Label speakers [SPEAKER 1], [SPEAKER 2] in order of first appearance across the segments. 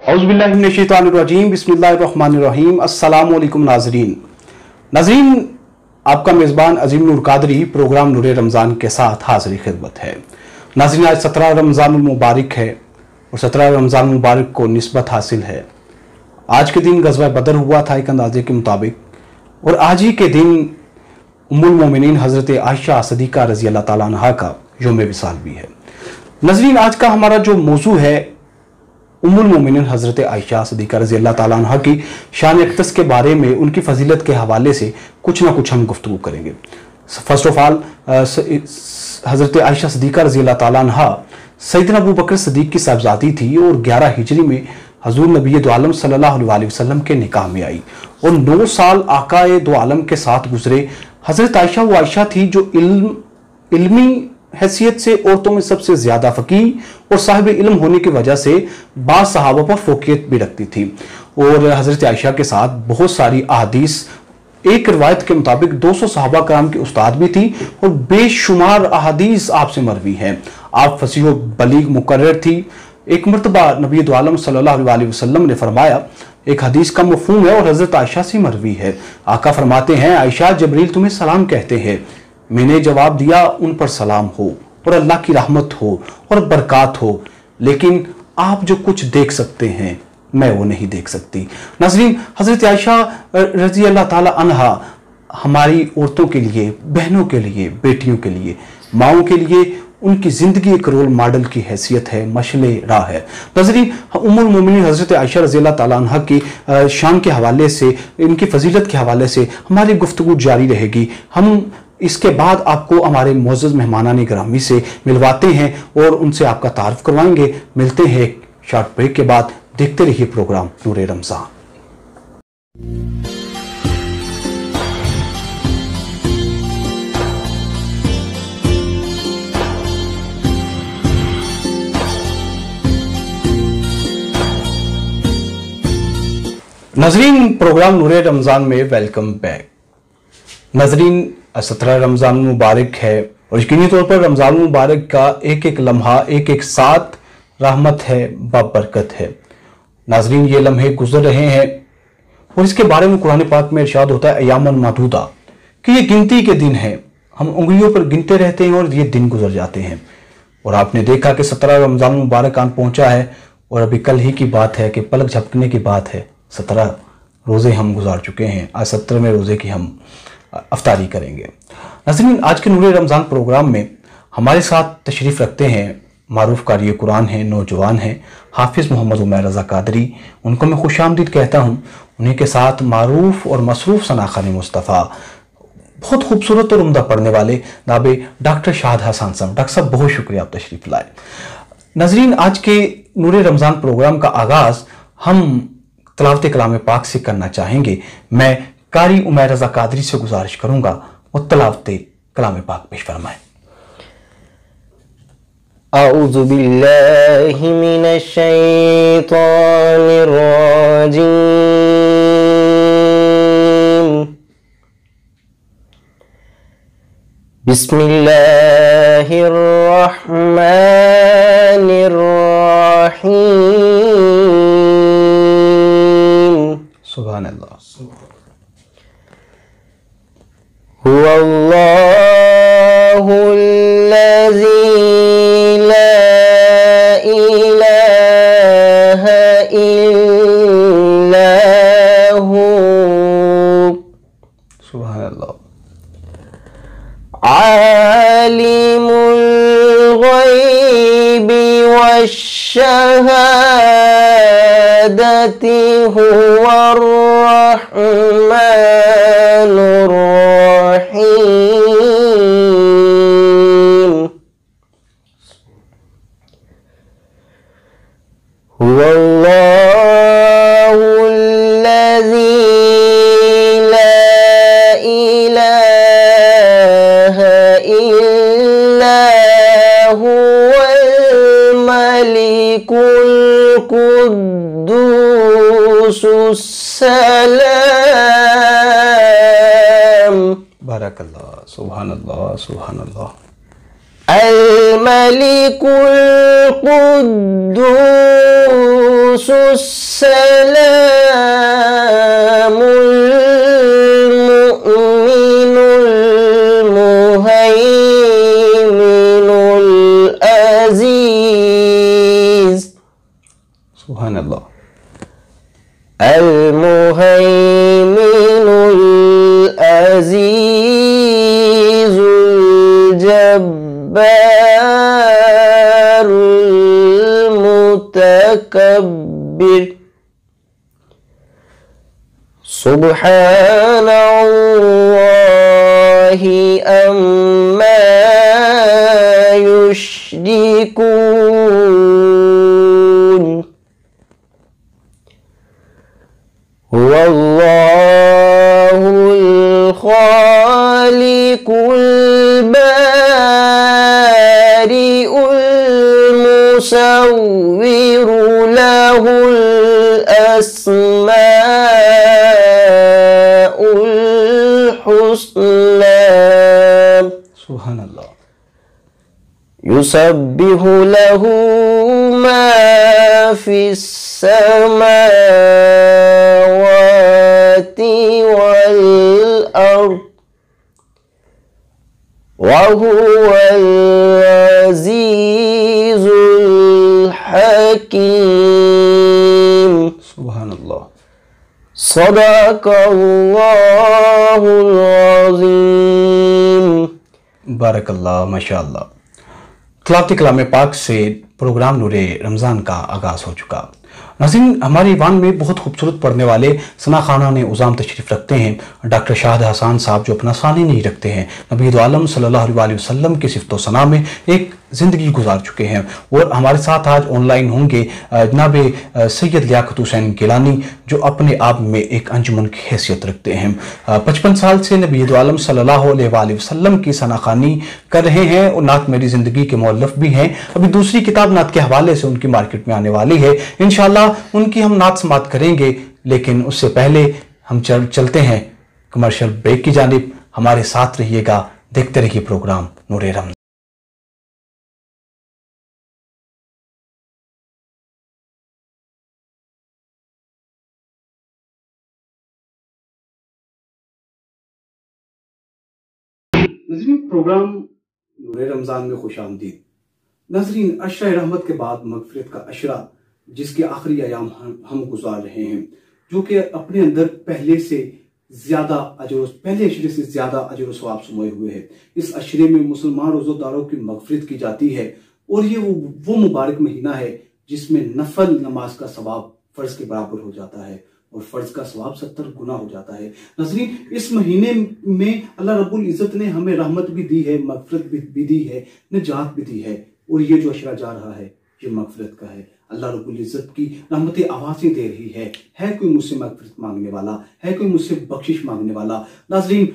[SPEAKER 1] औज़ुबिल्लाहिमिनश्शैतानिर्रजीम बिस्मिल्लाहिर्रहमानिर्रहीम। अस्सलामु अलैकुम नाज़रीन, आपका मेज़बान अजीम नूर कादरी प्रोग्राम नूरे रमज़ान के साथ हाज़िर खिदमत है। नाज़रीन, आज 17 रमज़ान मुबारक है और 17 रमज़ान मुबारक को निस्बत हासिल है। आज के दिन गज़वा बदर हुआ था एक अंदाजे के मुताबिक, और आज ही के दिन उम्मुल मोमिनीन हज़रत आयशा सदीक़ा रज़ी अल्लाह ताला अन्हा का यौम विसाल भी है। नाज़रीन, आज का हमारा जो मौजू है उम्मुल मोमिनीन हज़रत आयशा सदीक़ा रज़ी अल्लाह ताला अन्हा की शान अक़दस के बारे में, उनकी फजीलत के हवाले से कुछ ना कुछ हम गुफ्तगू करेंगे। फर्स्ट ऑफ ऑल, हज़रत आयशा सदीक़ा रज़ी अल्लाह ताला अन्हा सैयदना अबू बकर सदीक़ की साहबजादी थी और 11 हिजरी में हज़ूर नबी दो आलम सल्लल्लाहु अलैहि वसल्लम के निकाह में आई और 9 साल आकाए दो आलम के साथ गुजरे। हज़रत आयशा वो आयशा थी जो इल्मी हैसियत से औरतों में सबसे ज़्यादा फ़कीह और साहिब इल्म होने की वजह से बाज़ सहाबा पर फोकियत भी रखती थी। और हज़रत आयशा के साथ बहुत सारी अहादीस, एक रवायत के मुताबिक 200 सहाबा कराम की उस्ताद भी थी और बेशुमार अहादीस आपसे मरवी हैं। आप फसीह व बलीग मुकर्रर थी। एक मरतबा नबी दो आलम सल्लल्लाहु अलैहि वसल्लम ने फरमाया, एक हदीस का मफ़हूम है और हज़रत आयशा से मरवी है। आका फरमाते हैं, आयशा जबरील तुम्हें सलाम कहते हैं। मैंने जवाब दिया, उन पर सलाम हो और अल्लाह की रहमत हो और बरकत हो, लेकिन आप जो कुछ देख सकते हैं मैं वो नहीं देख सकती। नाज़रीन, हज़रत आयशा रज़ी अल्लाह ताला अन्हा हमारी औरतों के लिए, बहनों के लिए, बेटियों के लिए, माओं के लिए उनकी ज़िंदगी एक रोल मॉडल की हैसियत है, मशले राह है। नाज़रीन, उम्मुल मोमिनीन हज़रत आयशा रज़ी अल्लाह ताला अन्हा की शान के हवाले से, इनकी फजीलत के हवाले से हमारी गुफ्तगू जारी रहेगी। हम इसके बाद आपको हमारे मोअज़्ज़ज़ मेहमानान गिरामी से मिलवाते हैं और उनसे आपका तारुफ करवाएंगे। मिलते हैं एक शॉर्ट ब्रेक के बाद। देखते रहिए प्रोग्राम नूरे रमज़ान। नाज़रीन, प्रोग्राम नूरे रमज़ान में वेलकम बैक। नाज़रीन, 17 रमज़ान मुबारक है और यकीनी तौर पर रमज़ान मुबारक का एक एक लम्हा, एक एक साथ रहमत है, बाबरकत है। नाज़रीन, ये लम्हे गुजर रहे हैं और इसके बारे में कुरान पाक में इरशाद होता है, अय्यामन मादूदा, कि ये गिनती के दिन हैं। हम उंगलियों पर गिनते रहते हैं और ये दिन गुजर जाते हैं। और आपने देखा कि 17 रमज़ान मुबारक आन पहुँचा है और अभी कल ही की बात है कि पलक झपकने की बात है, 17 रोज़े हम गुजार चुके हैं। आज 17वें रोज़े की हम अफ्तारी करेंगे। नाज़रीन, आज के नूरे रमज़ान प्रोग्राम में हमारे साथ तशरीफ़ रखते हैं मारूफ कारी कुरान हैं, नौजवान हैं, हाफिज़ मोहम्मद उमैर रज़ा कादरी। उनको मैं खुशामदीद कहता हूँ। उन्हीं के साथ मारूफ और मसरूफ़ सनाखान मुस्तफ़ा, बहुत खूबसूरत और उम्दा पढ़ने वाले नाबे डॉक्टर शाहद हसन साहब। डॉक्टर साहब, बहुत शुक्रिया, आप तशरीफ़ लाए। नाज़रीन, आज के नूरे रमज़ान प्रोग्राम का आगाज़ हम तिलावत कलाम पाक से करना चाहेंगे। मैं कारी उमैर रज़ा कादरी से गुजारिश करूंगा वो तिलावत कलाम पाक पेश फरमाएं।
[SPEAKER 2] अऊज़ु बिल्लाहि मिनश शैतानिर रजीम। बिस्मिल्लाहिर रहमानिर रहीम।
[SPEAKER 1] सुभान अल्लाह।
[SPEAKER 2] हुवल्लाहुल्लज़ी ला इलाहा इल्ला हु।
[SPEAKER 1] सुभान अल्लाह।
[SPEAKER 2] आलिमुल गैबि वश्शहादति हुवर रहमानुर रहीम। हुवल्लाहुल्लज़ी ला इलाहा इल्ला हुवल मलिकुल कुद्दूसुस सलाम।
[SPEAKER 1] बारकल्लाह, सुभान अल्लाह, सुभान अल्लाह।
[SPEAKER 2] अल मलिकुल कुद्दूसुस सलामुल मुमिनुल मुहैमिनुल अजीज।
[SPEAKER 1] सुभान अल्लाह।
[SPEAKER 2] अल मुहैमिनुल अजीजुल जब्बारुल मुतकब्बिर। सुब्हानल्लाहि अम्मा युश्रिकून। हुवल्लाहुल खालिकुल बारिउल मुसव्विरु लहुल अस्माउल हुस्ना।
[SPEAKER 1] सुभान अल्लाह।
[SPEAKER 2] युसब्बिहु लहु मा फिस समावाति वल अर्द व हुवल अज़ीज़ुल हकीम।
[SPEAKER 1] सुभान अल्लाह।
[SPEAKER 2] सदक़ल्लाहुल अज़ीम।
[SPEAKER 1] बारकल्लाह, माशाअल्लाह। तिलावत कलाम पाक से प्रोग्राम नूरे रमज़ान का आगाज़ हो चुका। नाज़रीन, हमारे ईवान में बहुत खूबसूरत पढ़ने वाले सना खाना ने उज़ाम तशरीफ़ रखते हैं डॉक्टर शाहिद हसन साहब, जो अपना सानी नहीं रखते हैं। नबी दो आलम सल्लल्लाहु अलैहि वसल्लम की सिफ़त व सना में एक ज़िंदगी गुजार चुके हैं और हमारे साथ आज ऑनलाइन होंगे जनाब सैयद लियाकत हुसैन गिलानी, जो अपने आप में एक अंजुमन की हैसियत रखते हैं। 55 साल से नबी दो आलम सल्लल्लाहु अलैहि वसल्लम की सनाखानी कर रहे हैं और नात मेरी ज़िंदगी के मौलफ़ भी हैं। अभी दूसरी किताब नात के हवाले से उनकी मार्केट में आने वाली है। इंशाअल्लाह उनकी हम नात समात करेंगे, लेकिन उससे पहले हम चलते हैं कमर्शियल ब्रेक की जानिब। हमारे साथ रहिएगा, देखते रहिए प्रोग्राम नूरे रमज़ान। प्रोग्राम नूरे रमज़ान में खुश आमदीद। नाज़रीन, अशरा रहमत के बाद मगफिरत का अशरा, जिसके आखिरी अयाम हम गुजार रहे हैं, जो कि अपने अंदर पहले अशरे से ज्यादा अजर व सवाब समाये हुए है। इस अशरे में मुसलमान रोज़ोदारों की मगफिरत की जाती है और ये वो मुबारक महीना है जिसमें नफल नमाज का सवाब फर्ज के बराबर हो जाता है और फर्ज का सवाब 70 गुना हो जाता है। नाज़रीन, इस महीने में अल्लाह रब्बुल इज़्ज़त ने हमें रहमत भी दी है, मगफिरत भी दी है, निजात भी दी है और ये जो अशरा जा रहा है ये मगफिरत का है। अल्लाह रब्बुल इज़्ज़त की रहमतें आवाज़ें दे रही है कोई मुझसे मगफिरत मांगने वाला, है कोई मुझसे बख्शिश मांगने वाला। नाज़रीन,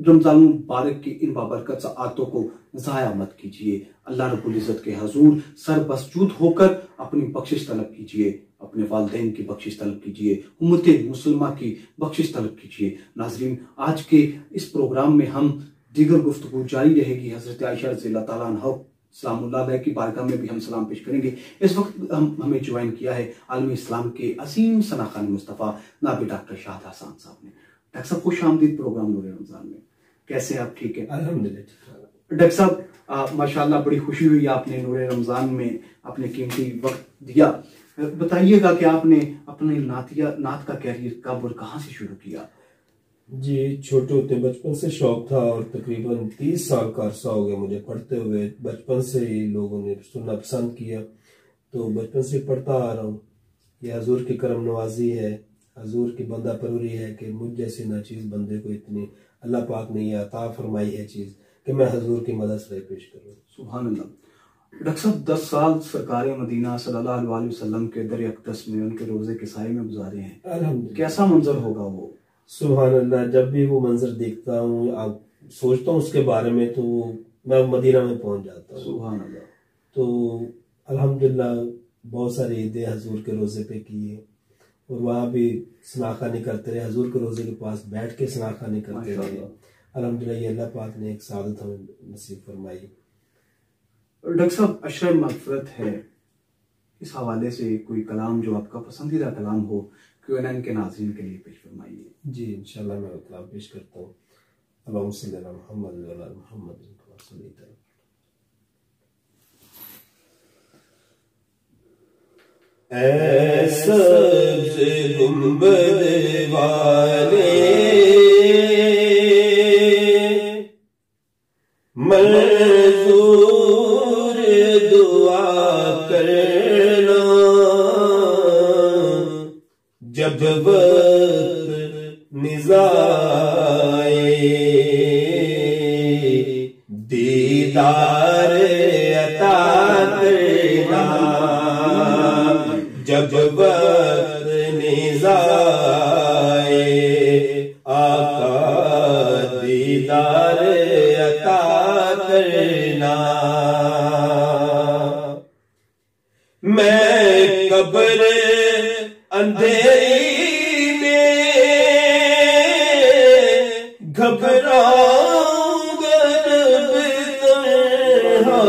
[SPEAKER 1] रमज़ान मुबारक की इन बाबरकत सआतों को ज़ाया मत कीजिए। अल्लाह रब्बुल इज़्ज़त के हजूर सर बसजूद होकर अपनी बख्शिश तलब कीजिए, अपने वालिदैन की बख्शिश तलब कीजिए, उम्मत मुसलमा की बख्शिश तलब कीजिए। नाज़रीन, आज के इस प्रोग्राम में हम दीगर गुफ्तगू जारी रहेगी। हज़रत आयशा रज़ियल्लाहु ताला अन्हा सलामुल्लाह अलैह की बारगाह में भी हम सलाम पेश करेंगे। इस वक्त हमें ज्वाइन किया है आलमी इस्लाम के अजीम सनाखान मुस्तफ़ा नाबी डॉक्टर शाहिद हसन साहब ने। डॉक्टर साहब, खुश आमदीद प्रोग्राम नूरे रमज़ान में। कैसे आप? ठीक है, अल्हम्दुलिल्लाह। डॉक्टर साहब, माशाअल्लाह बड़ी खुशी हुई आपने नूरे रमज़ान में अपने कीमती वक्त दिया। बताइएगा कि आपने अपने नात का कैरियर कब और कहाँ से शुरू किया?
[SPEAKER 3] जी, छोटे होते बचपन से शौक था और तकरीबन 30 साल का अरसा हो गया मुझे पढ़ते हुए। बचपन से ही लोगों ने सुनना पसंद किया तो बचपन से पढ़ता आ रहा हूँ। ये हजूर की करम नवाजी है, हजूर की बंदा परवरी है कि मुझ जैसी नाचीज बंदे को इतनी अल्लाह पाक ने अता फरमाई है चीज़ कि मैं हजूर की मदद से पेश करूँ।
[SPEAKER 1] सुभान अल्लाह। डॉक्टर साहब, 10 साल सरकार मदीना सल्लल्लाहु अलैहि वसल्लम के दर अक़दस में उनके रोजे के साए में गुजारे हैं। कैसा मंजर होगा वो? सुभान
[SPEAKER 3] अल्लाह, जब भी वो मंजर देखता हूँ, आप सोचता हूँ उसके बारे में तो मैं मदीना में पहुंच जाता हूँ।
[SPEAKER 1] सुभान अल्लाह।
[SPEAKER 3] तो अल्हम्दुलिल्लाह बहुत सारी ईदें हजूर के रोजे पे किए और वहाँ भी सनाखानी करते रहे, हजूर के रोजे के पास बैठ के सनाखानी करते रहे। अल्हम्दुलिल्लाह ये अल्लाह पाक ने एक सादत हमें नसीब फरमाई।
[SPEAKER 1] डॉक्टर साहब, अशर मगफरत है, इस हवाले से कोई कलाम जो आपका पसंदीदा कलाम हो QNN के नाज़रीन के लिए पेश फरमाइए।
[SPEAKER 3] जी इंशाल्लाह मैं कलाम पेश करता हूँ। अल्लाहुम्मा सल्ली अला मुहम्मद व अला मुहम्मद कमा सल्लैता। ऐ सब्ज़ गुंबद वाले मंजूर दुआ करना, जब वक्त निज़ाए दीदार अता करना, जब वक्त निज़ाए आका दीदार अता करना। मैं कब्र अंधेरी में घबराऊंगा जब तन्हा,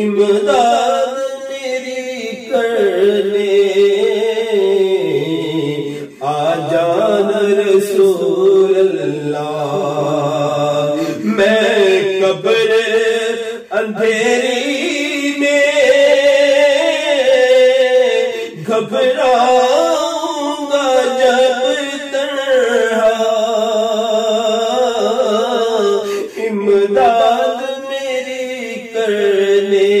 [SPEAKER 3] इमदाद मेरी करने आ जाना रसूल अल्लाह। मैं कब्र अंधेरी में घबराऊंगा जब तन्हा, इमदाद मेरी करने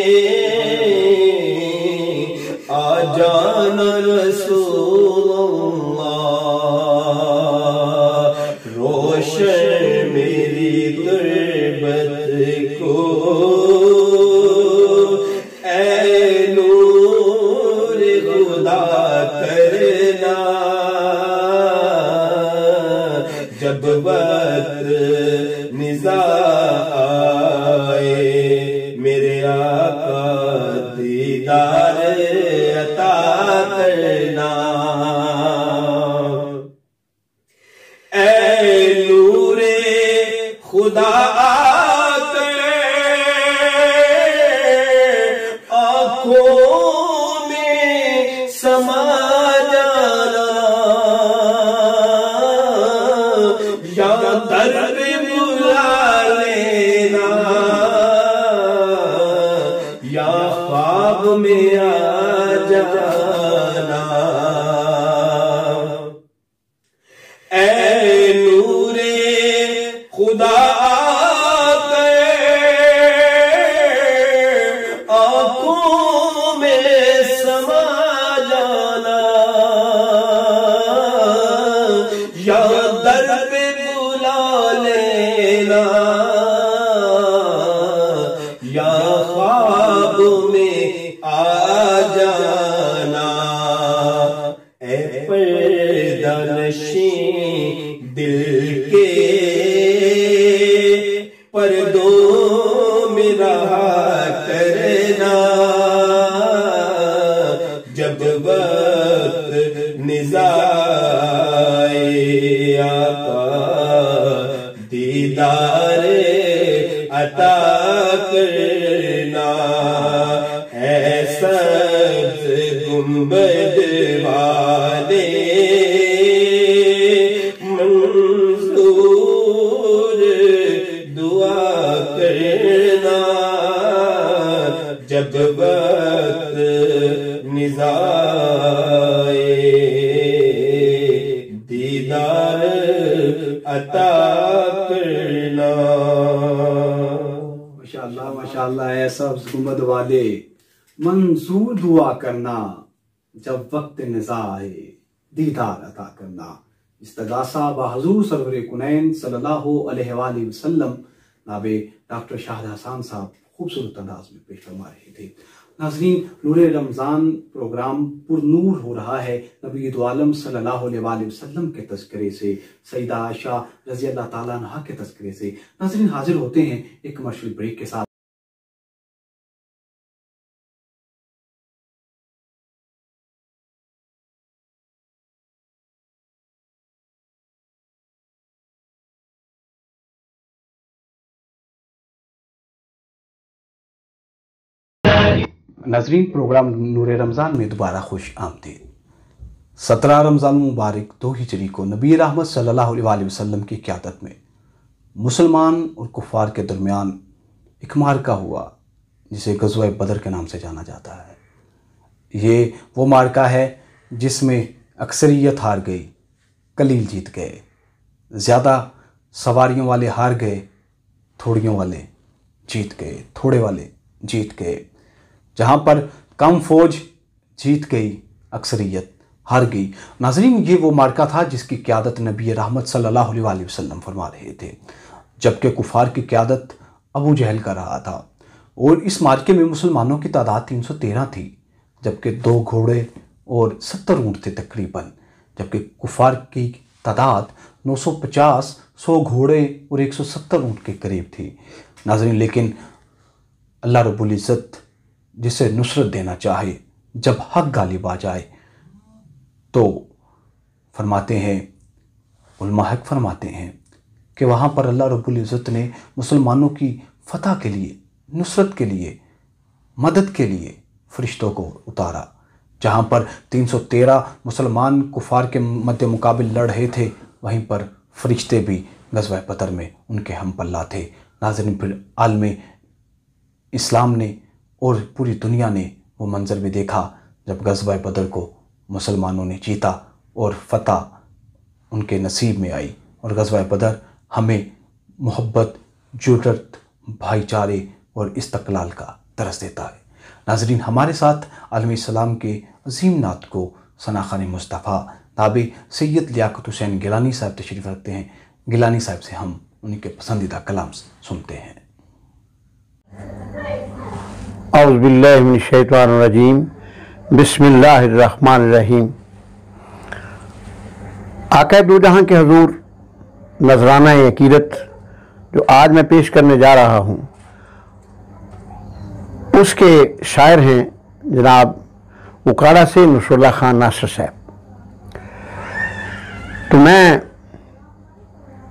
[SPEAKER 3] आ जाना रसूलुल्लाह। रोशन मेरी गुर्बत को ऐ नूर खुदा करना, जब वक्त निज़ा आए मेरे आका दीदार अता करना। ऐ नूरे खुदा आकर आँखों में समा जाना, या दर पे बुला लेना, या ख्वाब में आ जाना। ऐ नूरे खुदा आकर आँखों में समा जाना, या दर पे बुला लेना, या ख्वाब में आ जाना। ऐ पर्दा नशीं दिल के पर्दों में रहा करना, जब वक्त निज़ाए आका दीदार अता करना। ऐसा गुंबद वाले मंजूर दुआ करना, जब वक्त निज़ाए दीदार अता करना।
[SPEAKER 1] माशाअल्लाह माशाअल्लाह। ऐसा गुंबद वाले मंजूर दुआ करना, जब वक्त निज़ा आए दीदार अता करना। इस्तगासा बहजूर सरवर कुनैन सल्लल्लाहु अलैहि वसल्लम नाबे डॉक्टर शाहिद हसन साहब खूबसूरत अंदाज में पेश फरमा रहे थे। नाज़रीन, नूरे रमज़ान प्रोग्राम पुरनूर हो रहा है नबी दो आलम सल्लल्लाहु अलैहि वसल्लम के तज़किरे से, सईदा आयशा रज़ी अल्लाह ताला अन्हा के तज़किरे से। नाज़रीन, हाजिर होते हैं एक कमर्शियल ब्रेक के साथ। नाजरीन, प्रोग्राम नूरे रमज़ान में दोबारा खुश आमदीद। 17 रमज़ान मुबारक 2 हिजरी को नबी रहमत सल्लल्लाहु अलैहि वसल्लम की क़यादत में मुसलमान और कुफ़ार के दरमियान एक मार्का हुआ जिसे ग़ज़वा बदर के नाम से जाना जाता है। ये वो मार्का है जिसमें अक्सरियत हार गई, कलील जीत गए। ज़्यादा सवारियों वाले हार गए, थोड़ियों वाले जीत गए, थोड़े वाले जीत गए। जहाँ पर कम फौज जीत गई, अक्सरियत हार गई। नाज़रीन, ये वो मार्का था जिसकी क़यादत नबी रहमत सल्लल्लाहु अलैहि वसल्लम फरमा रहे थे, जबकि कुफ़ार की क़यादत अबू जहल कर रहा था। और इस मार्के में मुसलमानों की तादाद 313 थी, जबकि 2 घोड़े और 70 ऊँट थे तकरीबन, जबकि कुफ़ार की तादाद 950, 100 घोड़े और 170 ऊँट के करीब थी। नाज़रीन, लेकिन अल्लाह रब्बुल इज़्ज़त जिसे नुसरत देना चाहे, जब हक़ गालिब आ जाए तो फरमाते हैं, उलमा हक़ फरमाते हैं कि वहाँ पर अल्लाह रब्बुल इज़्ज़त ने मुसलमानों की फ़तह के लिए, नुसरत के लिए, मदद के लिए फ़रिश्तों को उतारा। जहाँ पर 313 मुसलमान कुफ़ार के मद्दे मुकाबिल लड़ रहे थे, वहीं पर फ़रिश्ते भी ग़ज़वा बदर में उनके हम पल्ला थे। नाज़रीन, फिर आलम इस्लाम ने और पूरी दुनिया ने वो मंज़र भी देखा जब ग़ज़वा बदर को मुसलमानों ने जीता और फ़तह उनके नसीब में आई। और ग़ज़वा बदर हमें मोहब्बत, जुरत, भाईचारे और इस्तक़लाल का दर्स देता है। नाज़रीन, हमारे साथ आलम इस्लाम के अज़ीम नात को सना खान मुस्तफ़ा ताबे सैयद लियाक़त हुसैन गिलानी साहब तशरीफ़ रखते हैं। गिलानी साहब से हम उनके पसंदीदा कलाम सुनते हैं।
[SPEAKER 4] औज़ु बिल्लाहि मिनश शैतानिर रजीम, बिस्मिल्लाहिर रहमानिर रहीम। आक़ा दो जहां के हुज़ूर नज़राना अक़ीदत जो आज मैं पेश करने जा रहा हूँ, उसके शायर हैं जनाब उकाड़ा से नुसरुल्लाह खान नासिर साहब। तो मैं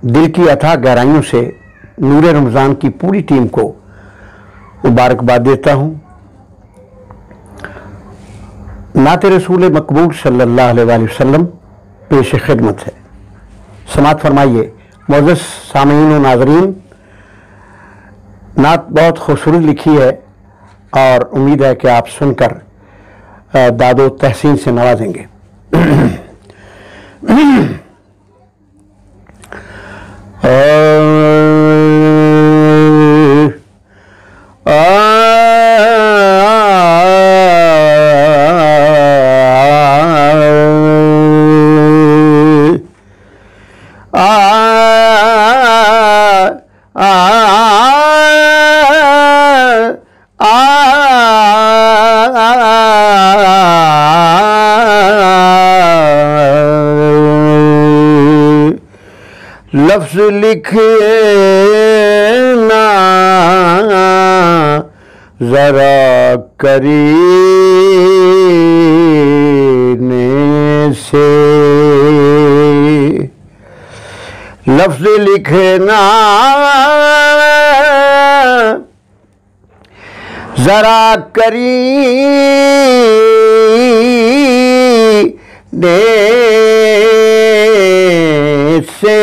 [SPEAKER 4] दिल की अथाह गहराइयों से नूरे रमज़ान की पूरी टीम को मुबारकबाद देता हूँ। नात रसूल मकबूल सल्लल्लाहु अलैहि वसल्लम पेश खिदमत है। समात फरमाइए मोअज़्ज़ज़ सामीन व नाज़रीन। नात बहुत खूबसूरत लिखी है और उम्मीद है कि आप सुनकर दादो तहसीन से नवाजेंगे। लफ्ज़ लिखना ज़रा करीने से, लफ्ज़ लिखना ज़रा करीने से,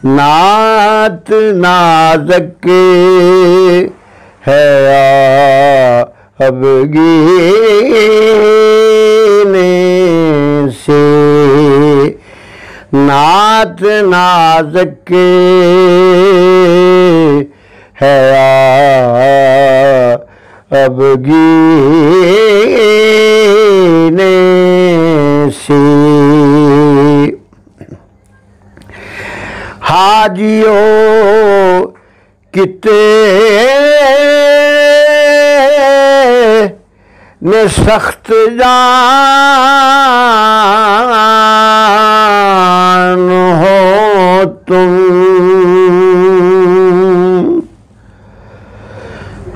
[SPEAKER 4] नात नाज़क है अबगीने से, नात नाज़क है अबगीने से। हाजियों कितने सख्त जान हो तुम,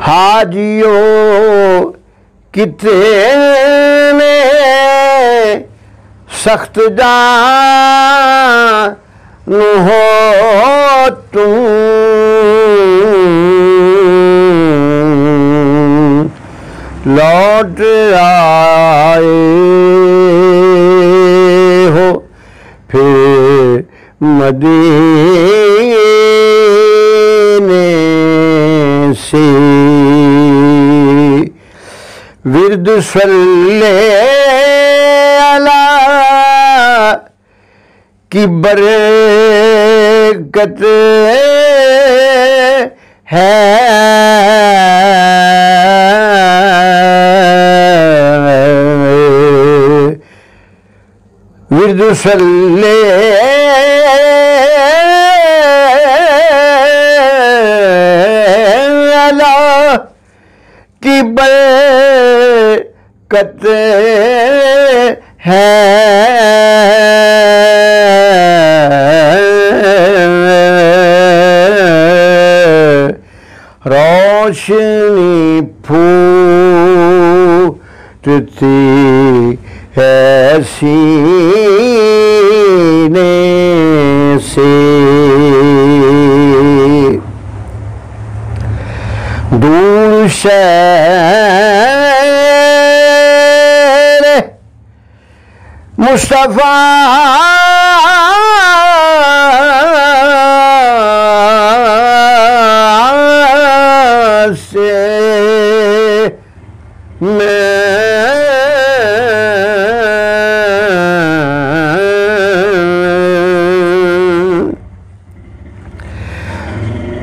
[SPEAKER 4] हाजियों कितने सख्त जान हो तुम,
[SPEAKER 2] लौट आए हो फिर मदीने से। विर्द सल्ले अला की बरकत है, विर्द सल्ले अला की बरकत है, रोशनी फूटती है सीने से। दूर शहर मुस्तफा से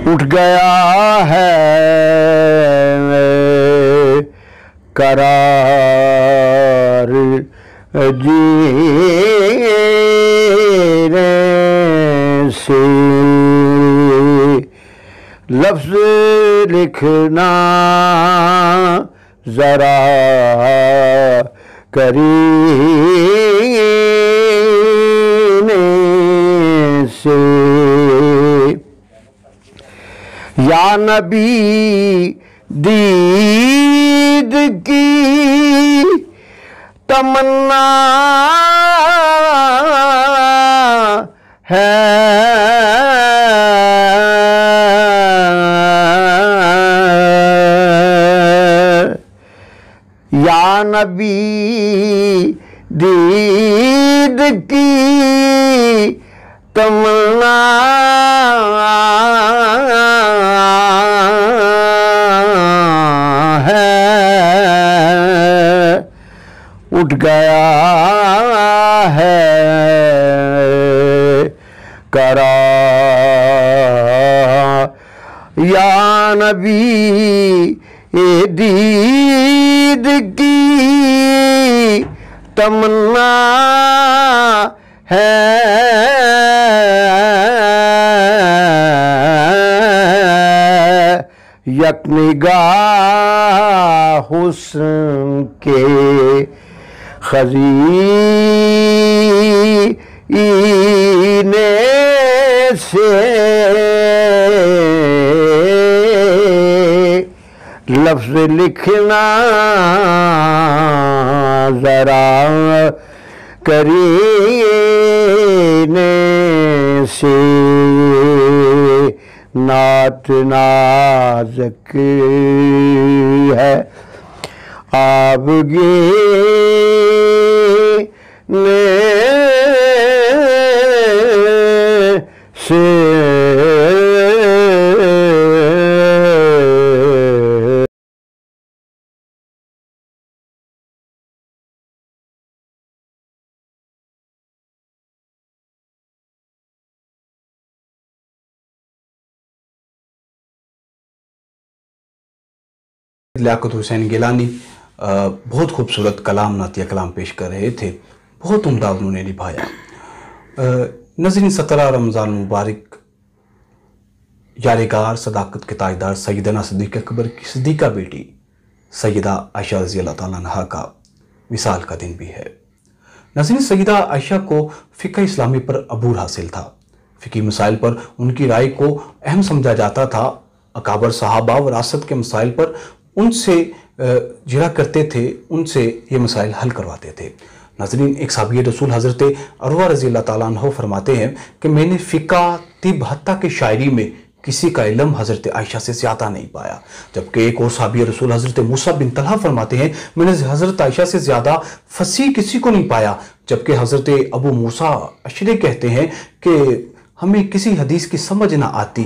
[SPEAKER 2] उठ गया है करार जीने से। लफ्ज़ लिखना जरा करीने से। या नबी दीद की तमन्ना है, या नबी दीद की तमन्ना है। उठ गया है करार या नबी दीद की तमन्ना है, यक निगाह हुस्न के खज़ीने से। लफ्ज़ लिखना जरा करीने से। नात नाज़क है आबगे ने से।
[SPEAKER 1] लियाकत हुसैन गिलानी बहुत खूबसूरत कलाम नातिया कलाम पेश कर रहे थे, बहुत उम्दा उन्होंने निभाया। नज़रीन 17 रमज़ान मुबारक यारेगार सदाकत के ताजदार सैयदना सिद्दीक़ अकबर की सिद्दीक़ा बेटी सैयदा आयशा रज़ी अल्लाह तआला अन्हा का विसाल का दिन भी है। नज़रीन सैयदा आयशा को फ़िक़्ह इस्लामी पर अबूर हासिल था। फ़िक़्ही मसाइल पर उनकी राय को अहम समझा जाता था। अकाबर सहाबा वरासत के मसाइल पर उनसे जिरा करते थे, उनसे ये मसाइल हल करवाते थे। नाज़रीन एक साहबी रसूल हज़रत अरवा रज़ी अल्लाह तआला अन्हु फरमाते हैं कि मैंने फ़िक़्ह, तिब, हत्ता के शायरी में किसी का इल्म हजरत आयशा से ज्यादा नहीं पाया। जबकि एक और साहबी रसूल हजरत मूसा बिन तलहा फरमाते हैं, मैंने हजरत आयशा से ज्यादा फसीह किसी को नहीं पाया। जबकि हजरत अबू मूसा अशरी कहते हैं कि हमें किसी हदीस की समझ ना आती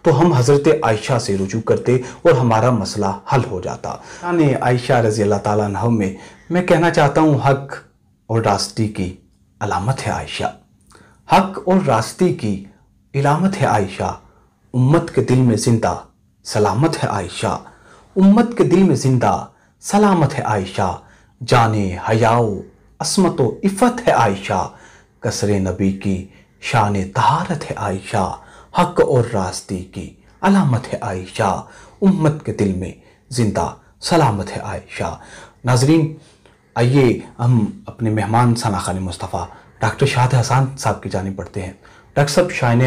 [SPEAKER 1] तो हम हजरत आयशा से रुजू करते और हमारा मसला हल हो जाता। यानी आयशा रजी अल्लाह ताला अन्हा में मैं कहना चाहता हूँ, हक और रास्ते की अलामत है आयशा, हक और रास्ते की इलामत है आयशा। उम्मत के दिल में जिंदा सलामत है आयशा, उम्मत के दिल में जिंदा सलामत है आयशा। जाने हयाओ अस्मतो इफ़त है आयशा, कसरे नबी की शान तहारत है आयशा। हक और रास्ते की अलामत है आयशा, उम्मत के दिल में जिंदा सलामत है आयशा। नाजरीन, आइए हम अपने मेहमान सना खान मुस्तफ़ा डॉक्टर शाहद हसन साहब की जानिब बढ़ते हैं। डॉक्टर साहब, शान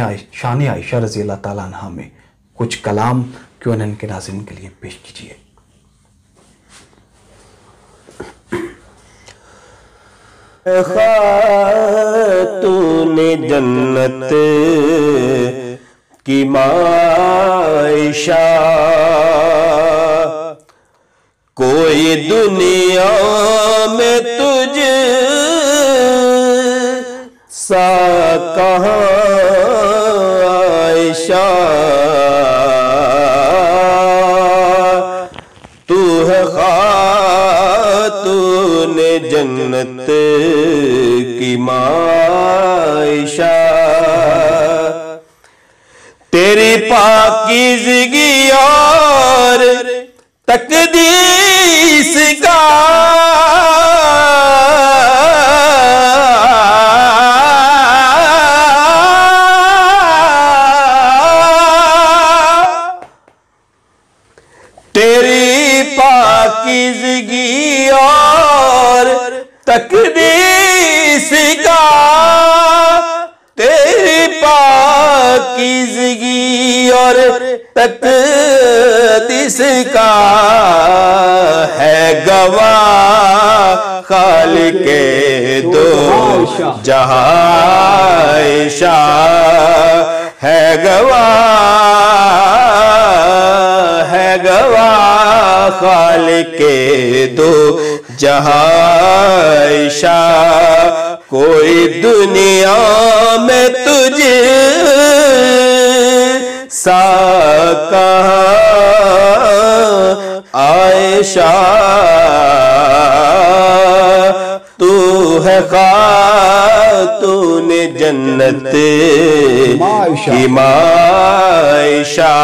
[SPEAKER 1] आयशा रज़ी अल्लाह ताला अन्हा में कुछ कलाम क्यों न के नाज़रीन के लिए पेश कीजिए।
[SPEAKER 5] खातूने जन्नत की आयशा, कोई दुनिया में तुझ सा कहाँ आयशा, तू है खातूने जन्नत की आयशा। तेरी पाकीज़गी और तकदीस का पाकीज़गी और तकदीस का, तेरी पाकीज़गी और तकदीस का है गवाह खालिक़े दो जहां आयशा, है गवाह खालिक़े दो जहां आयशा। कोई दुनिया में तुझे सा कहाँ आयशा, तू है खातूने जन्नत की आयशा।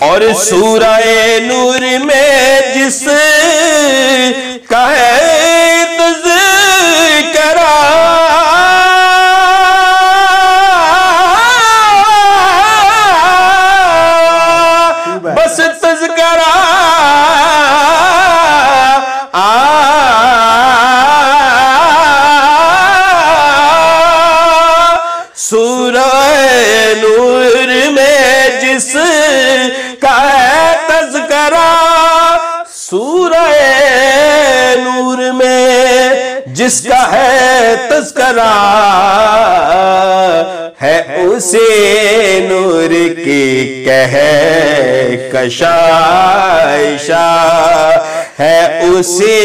[SPEAKER 5] और सूरह नूर में जिस का है तज़किरा, बस तज़किरा सूरह नूर में जिस का है तज़किरा, सूरह नूर में जिसका है तज़किरा, है उसे नूर की कह कशा आयशा, है उसे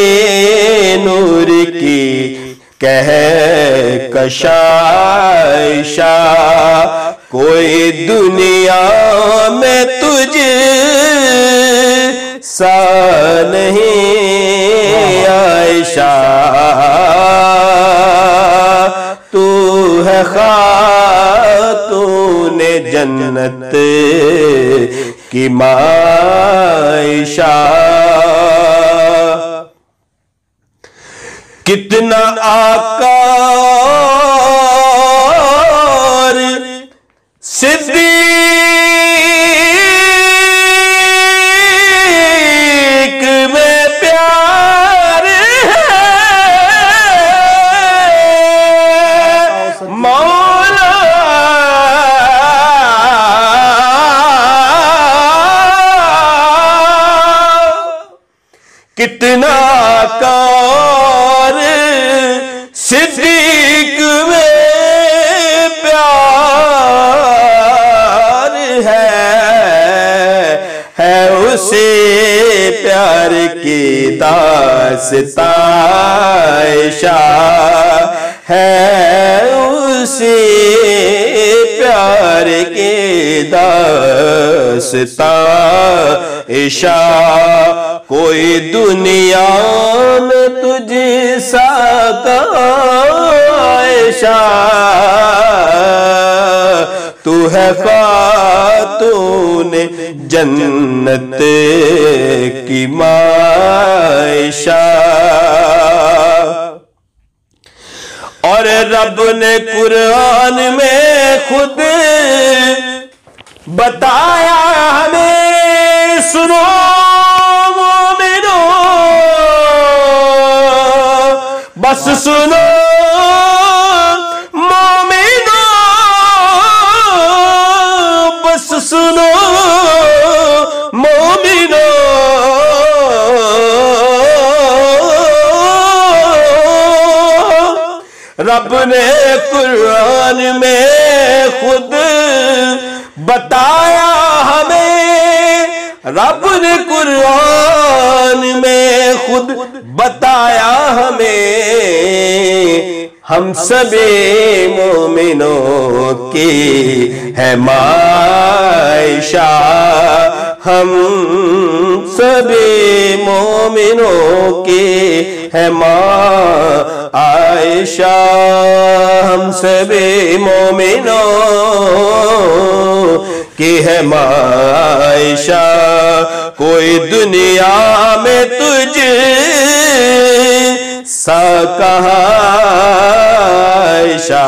[SPEAKER 5] नूर की कह कशा आयशा। कोई दुनिया में तुझे सा नहीं आयशा, तू है खातूने जन्नत की आयशा। कितना आका और सिद्दीक में प्यार है, मौला कितना आका सिद्दीक में प्यार उसे प्यार की दास्तां आयशा है, उसे प्यार की दास्तां आयशा। कोई दुनिया में तुझसा आयशा, तू है खातून जन्नत की आयशा। और रब ने कुरान में खुद बताया हमें, सुनो मोमिनो, बस सुनो मोमिनो, बस सुनो मोमिनो। रब ने कुरान में खुद बताया हमें, रब ने कुरान में खुद बताया हमें, हम सभी मोमिनों की है आयशा, हम सभी मोमिनों की है आयशा, हम सभी मोमिनों की है आयशा। कोई दुनिया में तुझ सा आयशा,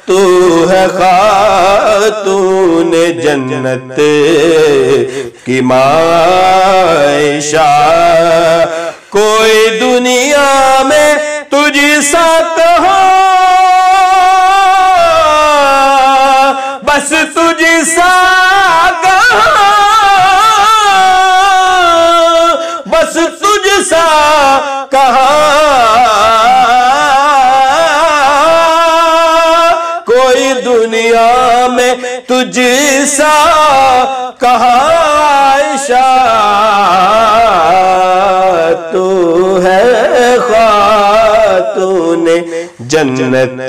[SPEAKER 5] तू है खातून जन्नत की आयशा। कोई दुनिया में तुझसा कहा, बस तुझसा कहा, बस तुझसा कहा। कोई दुनिया में तुझसा कहा आयशा, तू है खातून जन्नत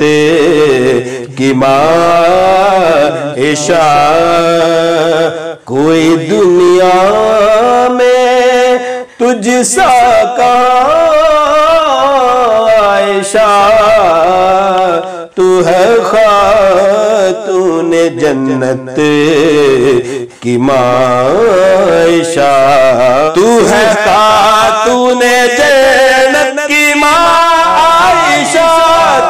[SPEAKER 5] की आयशा। कोई दुनिया में तुझसा आयशा, तू है खातून जन्नत की आयशा। तू है खातून जन्नत की आयशा,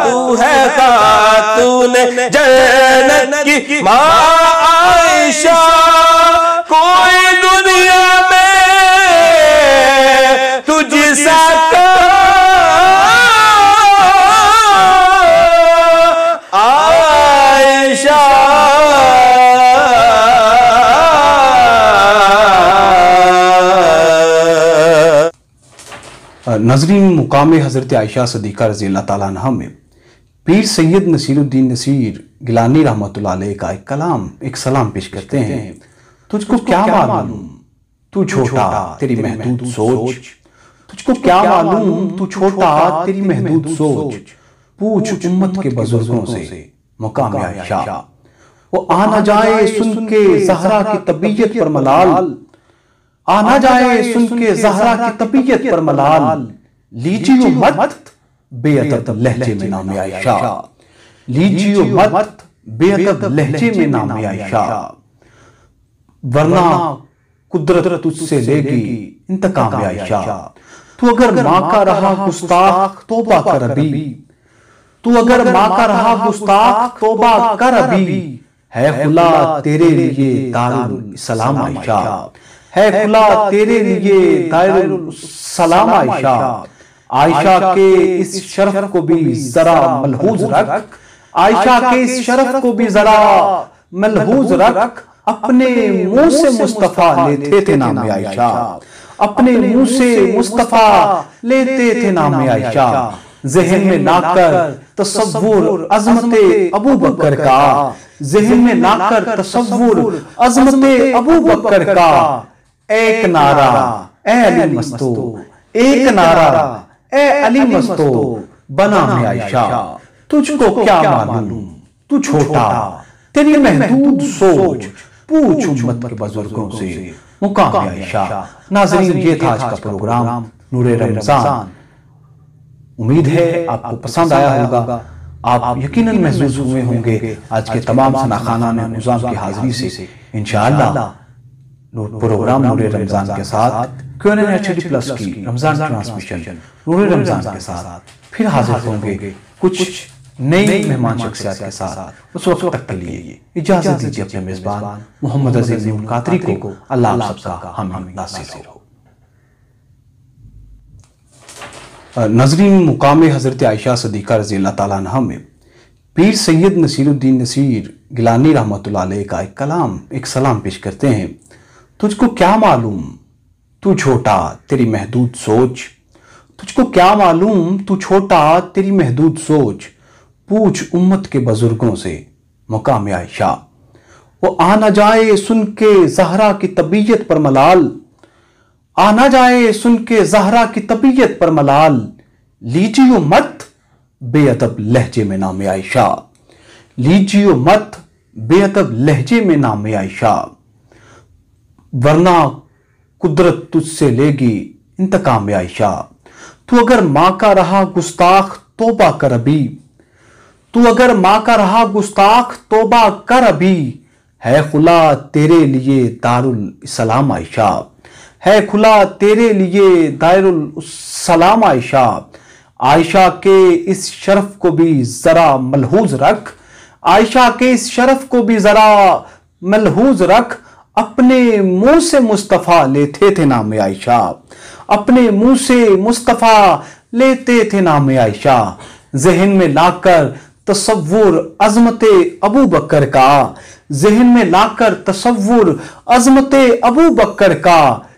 [SPEAKER 5] तू है खातून जन्नत की आयशा। कोई दुनिया में तुझसा आयशा।
[SPEAKER 1] नजरीन, मुकाम हजरत आयशा सदीका रज़ी अल्लाह ताला अन्हा में पीर सैयद नसीरुद्दीन नसीर गिलानी रहमतुल्लाह अलैह का एक कलाम, एक सलाम पेश करते हैं। तुझको क्या मालूम तू छोटा तेरी महदूद सोच, तुझको क्या मालूम तू छोटा तेरी महदूद सोच, पूछ उम्मत के बुजुर्गों से मुकाम आयशा। वो आ न जाए सुन के ज़हरा की तबीयत पर मलाल, आ न जाए सुन के ज़हरा की तबीयत पर मलाल, लीजियो मत बेअदब लहजे में नाम आयशा, लीजियो मत बेअदब लहजे में नाम आयशा, वरना कुदरत तुझसे लेगी इंतकाम आयशा। तू अगर माँ का रहा गुस्ताख तौबा कर अभी, तू अगर माँ का रहा गुस्ताख तौबा कर अभी, है खुला तेरे लिए दारुल सलाम आयशा, है खुला तेरे लिए दारुल सलाम आयशा। आयशा के इस शरफ को भी जरा मलहूज रख, आयशा के इस शरफ को भी जरा मलहूज रख, अपने मुंह से मुस्तफा लेते थे नाम आयशा, अपने मुंह से मुस्तफा लेते थे नाम आयशा। जहन में लाकर तसव्वुर अज़मते अबू बकर का, जहन में लाकर तसव्वुर अज़मते अबू बकर का। एक नारा ए अली मस्तो, एक नारा ए अली मस्तो, बना में आयशा तुझको क्या मालूम तू छोटा, तेरी महदूद सोच पूछ उम्मत के बुजुर्गों से मुकाम आयशा। नाज़रीन, ये था आज का प्रोग्राम नूरे रमजान। उम्मीद है आपको पसंद आया होगा। आप यकीनन महसूस हुए होंगे आज के तमाम सनाखाना ने निज़ाम की हाजिरी से इंशाअल्लाह प्रोग्राम नूरे रमजान के साथ Q&A HD प्लस की रमजान ट्रांसमिशन नूरे रमजान के साथ फिर हाजिर होंगे कुछ नई मेहमान शख्सियत के साथ। उस वक्त तक के लिए इजाजत दीजिए अपने मेजबान मोहम्मद अजीज नूर कादरी को। अल्लाह आप सबका हामी नासिर हो। नाज़रीन, मुकाम हज़रत आयशा सदीक़ा रज़ी अल्लाह ताला अन्हा में पीर सैयद नसीरुद्दीन नसीर गिलानी रहमतुल्लाह अलैह का एक कलाम, एक सलाम पेश करते हैं। तुझको क्या मालूम तू छोटा तेरी महदूद सोच, तुझको क्या मालूम तू छोटा तेरी महदूद सोच, पूछ उम्मत के बुजुर्गों से मुकाम आयशा। वो आ न जाए सुन के ज़हरा की तबीयत पर मलाल, आ न जाए सुन के ज़हरा की तबीयत पर मलाल, लीजियो मत बेअदब लहजे में नाम आयशा, लीजियो मत बेअदब लहजे में नाम आयशा, वरना कुदरत तुझसे लेगी इंतकाम आयशा। तू अगर माँ का रहा गुस्ताख तौबा कर अभी, तू अगर माँ का रहा गुस्ताख तौबा कर अभी, है खुला तेरे लिए दारुल इस्लाम आयशा, है खुला तेरे लिए दारुल सलाम आयशा। आयशा के इस शर्फ को भी जरा मलहूज रख, आयशा के इस शर्फ को भी जरा मलहूज रख, अपने मुंह से मुस्तफा लेते थे नाम आयशा, अपने मुंह से मुस्तफा लेते थे नाम आयशा। जहन में लाकर तसव्वुर अज़मते अबू बकर का, जहन में लाकर तसव्वुर अज़मते अबू बकर का।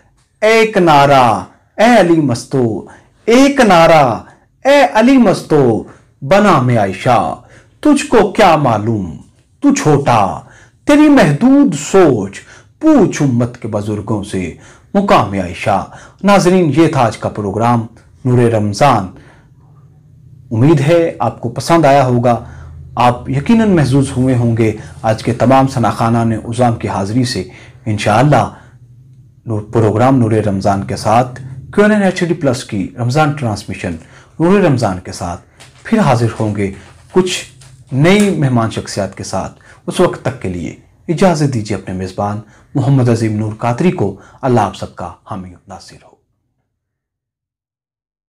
[SPEAKER 1] एक नारा ए अली मस्तो, एक नारा ए अली मस्तो, बना में आयशा तुझको क्या मालूम तू छोटा तेरी महदूद सोच, पूछ उम्मत के बुजुर्गों से मुकाम आयशा। नाज़रीन, ये था आज का प्रोग्राम नूरे रमजान। उम्मीद है आपको पसंद आया होगा। आप यकीनन महसूस हुए होंगे आज के तमाम सनाखाना ने उज़ाम की हाजिरी से इंशाअल्लाह प्रोग्राम नूरे रमजान के साथ Q&A HD प्लस की रमजान ट्रांसमिशन नूरे रमजान के साथ फिर हाजिर होंगे कुछ नई मेहमान शख्सियत के साथ। उस वक्त तक के लिए इजाज़त दीजिए अपने मेज़बान मोहम्मद अजीम नूर कादरी को। अल्लाह आप सबका हामी नासिर हो।